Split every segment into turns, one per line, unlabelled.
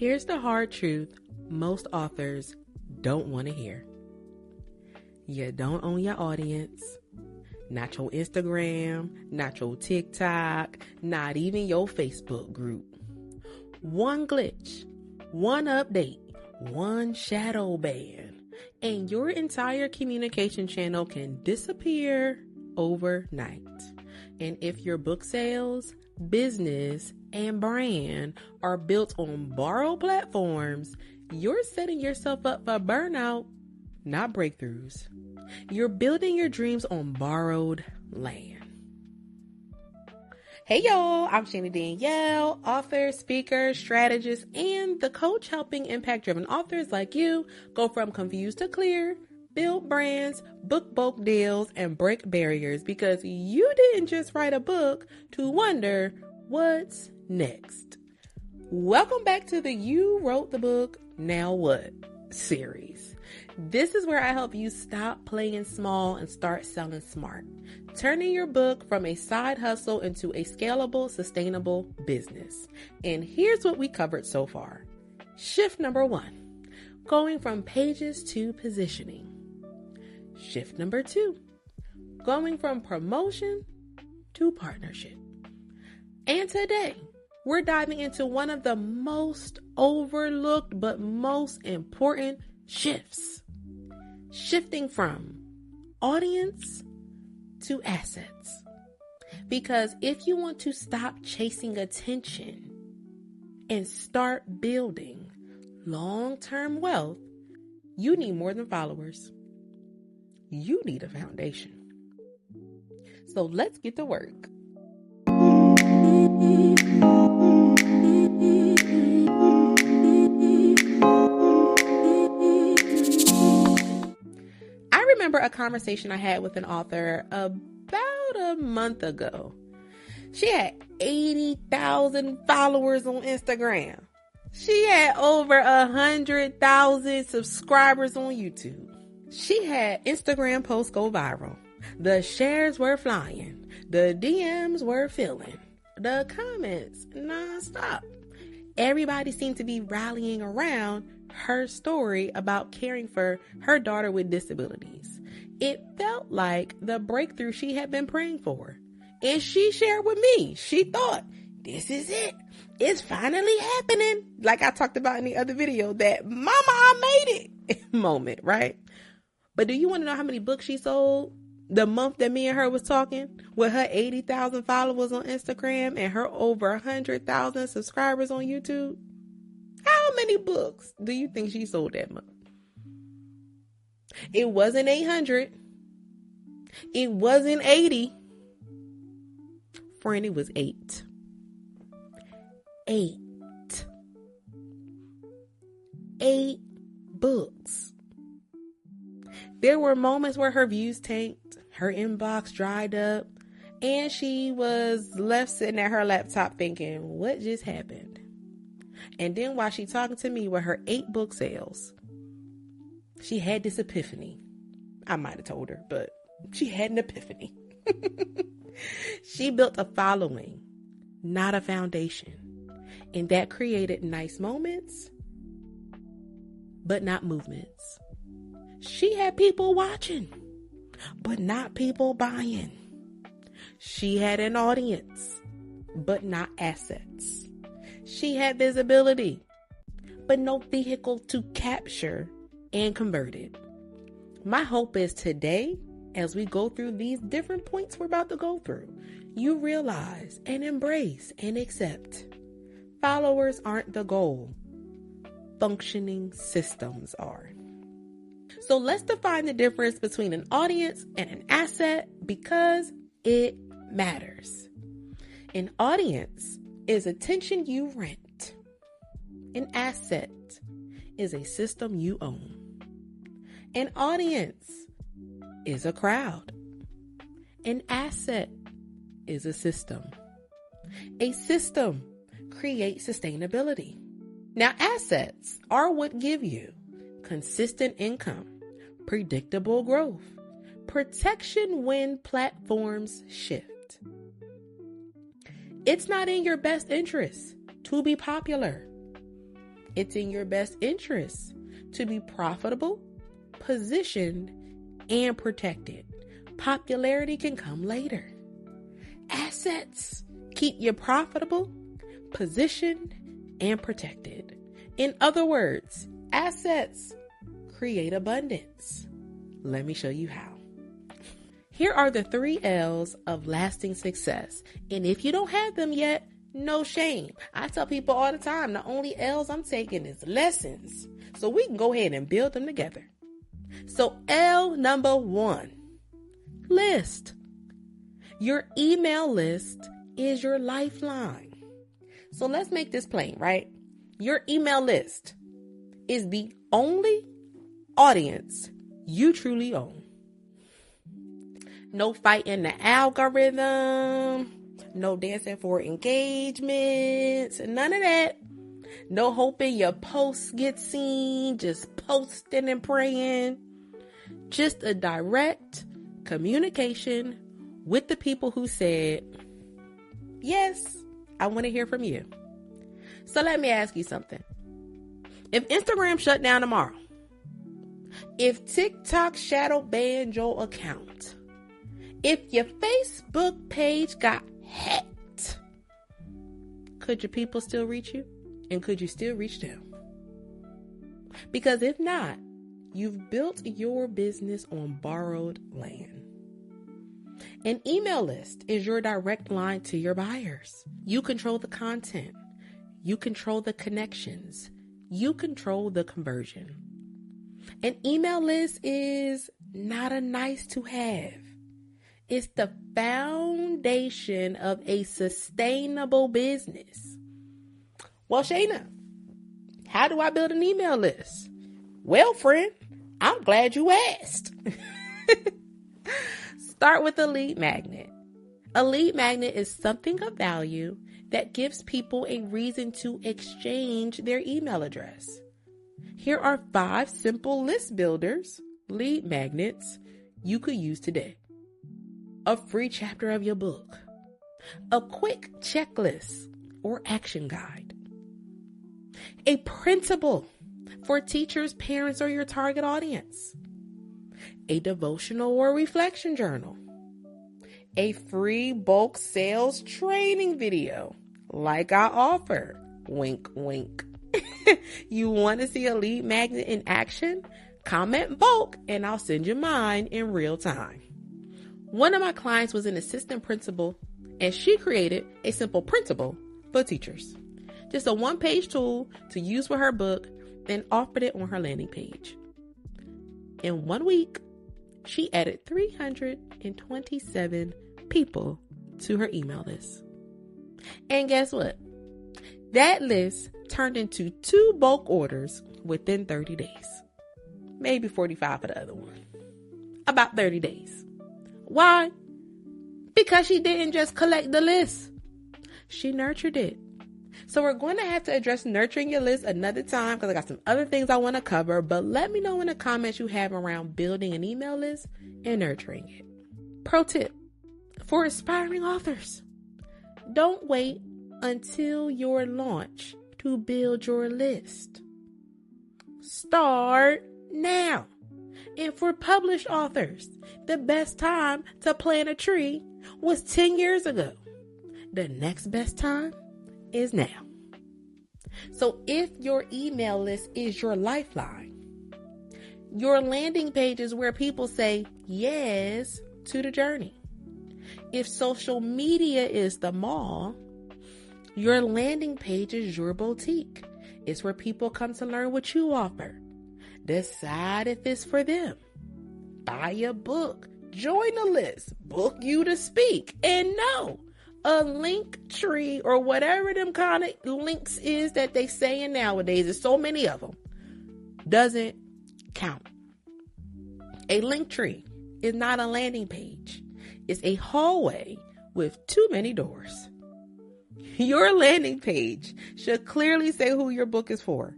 Here's the hard truth most authors don't want to hear. You don't own your audience, not your Instagram, not your TikTok, not even your Facebook group. One glitch, one update, one shadow ban, and your entire communication channel can disappear overnight. And if your book sales, business, and brand are built on borrowed platforms, you're setting yourself up for burnout, not breakthroughs. You're building your dreams on borrowed land. Hey y'all, I'm Shani Danielle, author, speaker, strategist, and the coach helping impact-driven authors like you go from confused to clear, build brands, book bulk deals, and break barriers because you didn't just write a book to wonder what's next. Welcome back to the You Wrote the Book, Now What series. This is where I help you stop playing small and start selling smart, turning your book from a side hustle into a scalable, sustainable business. And here's what we covered so far. Shift number 1, going from pages to positioning. Shift number 2, going from promotion to partnership. And today, we're diving into one of the most overlooked but most important shifts. Shifting from audience to assets. Because if you want to stop chasing attention and start building long-term wealth, you need more than followers. You need a foundation. So let's get to work. I remember a conversation I had with an author about a month ago. She had 80,000 followers on Instagram. She had over 100,000 subscribers on YouTube. She had Instagram posts go viral. The shares were flying. The DMs were filling. The comments nonstop. Everybody seemed to be rallying around her story about caring for her daughter with disabilities. It felt like the breakthrough she had been praying for. And she shared with me. She thought, this is it. It's finally happening. Like I talked about in the other video, that mama, I made it moment, right? But do you want to know how many books she sold the month that me and her was talking, with her 80,000 followers on Instagram and her over 100,000 subscribers on YouTube? How many books do you think she sold that month? It wasn't 800. It wasn't 80. Friend, it was 8. 8. 8 books. There were moments where her views tanked, her inbox dried up, and she was left sitting at her laptop thinking, what just happened? And then while she talking to me with her 8 book sales, she had this epiphany. I might have told her, but she had an epiphany. She built a following, not a foundation. And that created nice moments, but not movements. She had people watching, but not people buying. She had an audience, but not assets. She had visibility, but no vehicle to capture and convert it. My hope is today, as we go through these different points we're about to go through, you realize and embrace and accept followers aren't the goal. Functioning systems are. So let's define the difference between an audience and an asset because it matters. An audience is attention you rent. An asset is a system you own. An audience is a crowd. An asset is a system. A system creates sustainability. Now, assets are what give you consistent income, predictable growth, protection when platforms shift. It's not in your best interest to be popular. It's in your best interest to be profitable, positioned, and protected. Popularity can come later. Assets keep you profitable, positioned, and protected. In other words, assets create abundance. Let me show you how. Here are the 3 L's of lasting success. And if you don't have them yet, no shame. I tell people all the time, the only L's I'm taking is lessons. So we can go ahead and build them together. So L number 1, list. Your email list is your lifeline. So let's make this plain, right? Your email list is the only audience you truly own. No fighting the algorithm, no dancing for engagements, none of that. No hoping your posts get seen, just posting and praying. Just a direct communication with the people who said, yes, I want to hear from you. So let me ask you something. If Instagram shut down tomorrow, if TikTok shadow banned your account, if your Facebook page got hacked, could your people still reach you? And could you still reach them? Because if not, you've built your business on borrowed land. An email list is your direct line to your buyers. You control the content. You control the connections. You control the conversion. An email list is not a nice to have. It's the foundation of a sustainable business. Well, Shayna, how do I build an email list? Well, friend, I'm glad you asked. Start with a lead magnet. A lead magnet is something of value that gives people a reason to exchange their email address. Here are 5 simple list builders, lead magnets, you could use today. A free chapter of your book. A quick checklist or action guide. A printable for teachers, parents, or your target audience. A devotional or reflection journal. A free bulk sales training video like I offer. Wink, wink. You want to see a lead magnet in action? Comment bulk and I'll send you mine in real time. One of my clients was an assistant principal and she created a simple printable for teachers. Just a 1-page tool to use with her book, then offered it on her landing page. In 1 week, she added 327 people to her email list. And guess what? That list turned into 2 bulk orders within 30 days. Maybe 45 for the other one. About 30 days. Why? Because she didn't just collect the list. She nurtured it. So we're going to have to address nurturing your list another time because I got some other things I want to cover. But let me know in the comments you have around building an email list and nurturing it. Pro tip for aspiring authors. Don't wait until your launch to build your list. Start now. And for published authors, the best time to plant a tree was 10 years ago. The next best time is now. So if your email list is your lifeline, your landing page is where people say yes to the journey. If social media is the mall, your landing page is your boutique. It's where people come to learn what you offer. Decide if it's for them. Buy a book. Join a list. Book you to speak. And no, a link tree or whatever them kind of links is that they saying nowadays, there's so many of them, doesn't count. A link tree is not a landing page. It's a hallway with too many doors. Your landing page should clearly say who your book is for.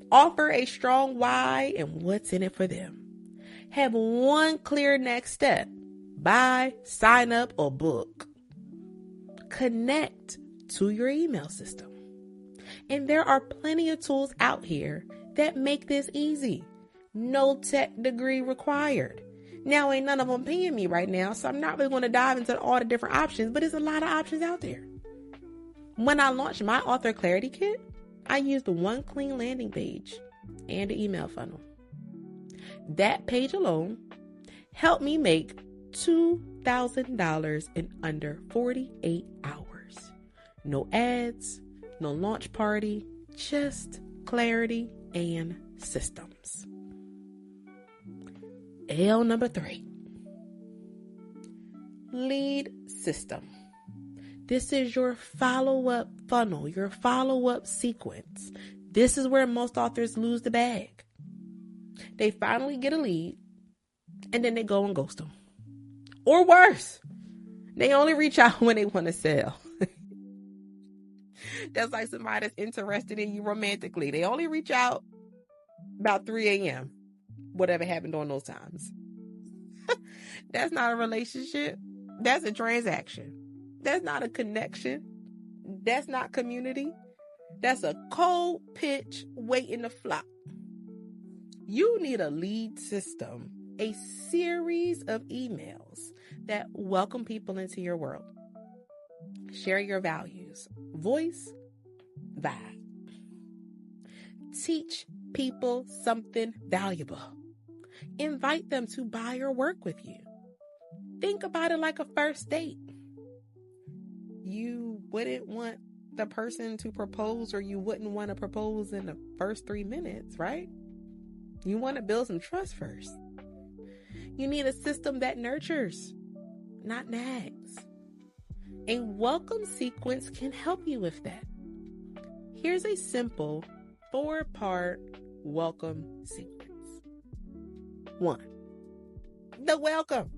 Offer a strong why and what's in it for them. Have one clear next step. Buy, sign up, or book. Connect to your email system. And there are plenty of tools out here that make this easy. No tech degree required. Now, ain't none of them paying me right now, so I'm not really going to dive into all the different options, but there's a lot of options out there. When I launched my Author Clarity Kit, I used one clean landing page and an email funnel. That page alone helped me make $2,000 in under 48 hours. No ads, no launch party, just clarity and systems. L number 3, lead system. This is your follow-up funnel, your follow-up sequence. This is where most authors lose the bag. They finally get a lead, and then they go and ghost them. Or worse, they only reach out when they want to sell. That's like somebody that's interested in you romantically. They only reach out about 3 a.m., whatever happened during those times. That's not a relationship. That's a transaction. That's not a connection. That's not community. That's a cold pitch waiting to flop. You need a lead system, a series of emails that welcome people into your world. Share your values. Voice, vibe. Teach people something valuable. Invite them to buy or work with you. Think about it like a first date. You wouldn't want the person to propose, or you wouldn't want to propose in the first 3 minutes, right? You want to build some trust first. You need a system that nurtures, not nags. A welcome sequence can help you with that. Here's a simple 4-part welcome sequence. 1, the welcome.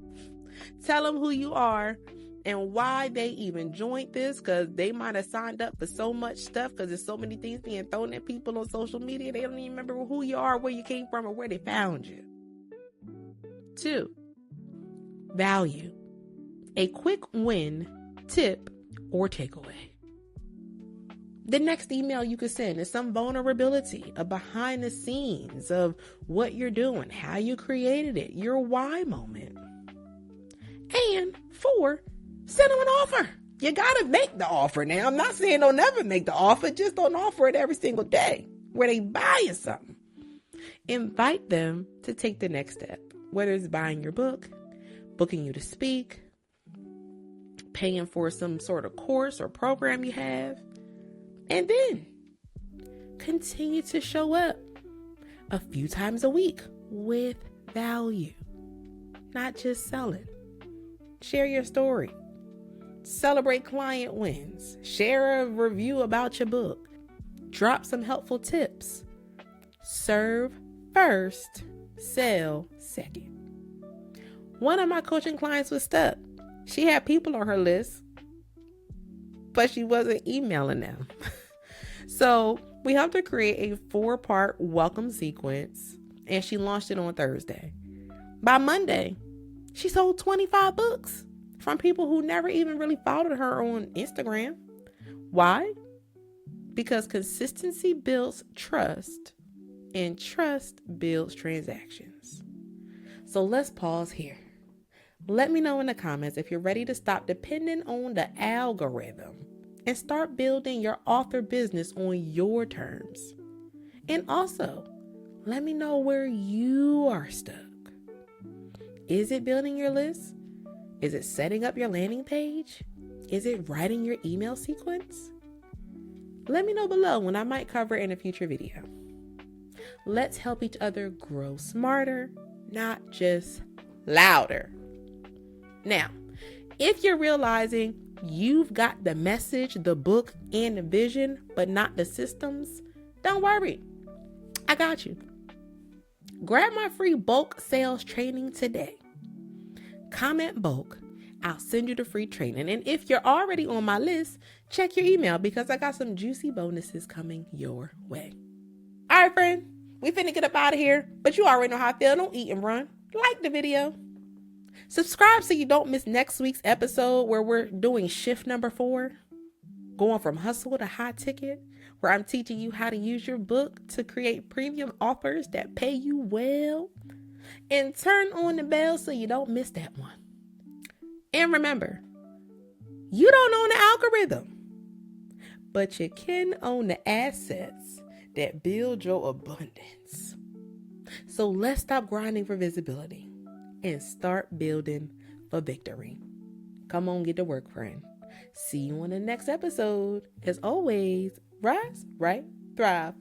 Tell them who you are and why they even joined this, because they might have signed up for so much stuff, because there's so many things being thrown at people on social media. They don't even remember who you are, where you came from, or where they found you. 2, value. A quick win, tip, or takeaway. The next email you could send is some vulnerability, a behind the scenes of what you're doing, how you created it, your why moment. And 4, send them an offer. You got to make the offer now. I'm not saying don't never make the offer. Just don't offer it every single day where they buying something. Invite them to take the next step, whether it's buying your book, booking you to speak, paying for some sort of course or program you have. And then continue to show up a few times a week with value, not just selling. Share your story. Celebrate client wins. Share a review about your book. Drop some helpful tips. Serve first, sell second. One of my coaching clients was stuck. She had people on her list, but she wasn't emailing them. So we helped her create a 4-part welcome sequence, and she launched it on Thursday. By Monday, she sold 25 books from people who never even really followed her on Instagram. Why? Because consistency builds trust, and trust builds transactions. So let's pause here. Let me know in the comments if you're ready to stop depending on the algorithm and start building your author business on your terms. And also, let me know where you are stuck. Is it building your list? Is it setting up your landing page? Is it writing your email sequence? Let me know below when I might cover it in a future video. Let's help each other grow smarter, not just louder. Now, if you're realizing you've got the message, the book, and the vision, but not the systems, don't worry. I got you. Grab my free bulk sales training today. Comment bulk. I'll send you the free training. And if you're already on my list, check your email because I got some juicy bonuses coming your way. All right, friend. We finna get up out of here, but you already know how I feel. Don't eat and run. Like the video. Subscribe so you don't miss next week's episode where we're doing shift number 4, going from hustle to high ticket. where I'm teaching you how to use your book to create premium offers that pay you well. And turn on the bell so you don't miss that one. And remember, you don't own the algorithm, but you can own the assets that build your abundance. So let's stop grinding for visibility and start building for victory. Come on, get to work, friend. See you on the next episode. As always, rise, right, thrive.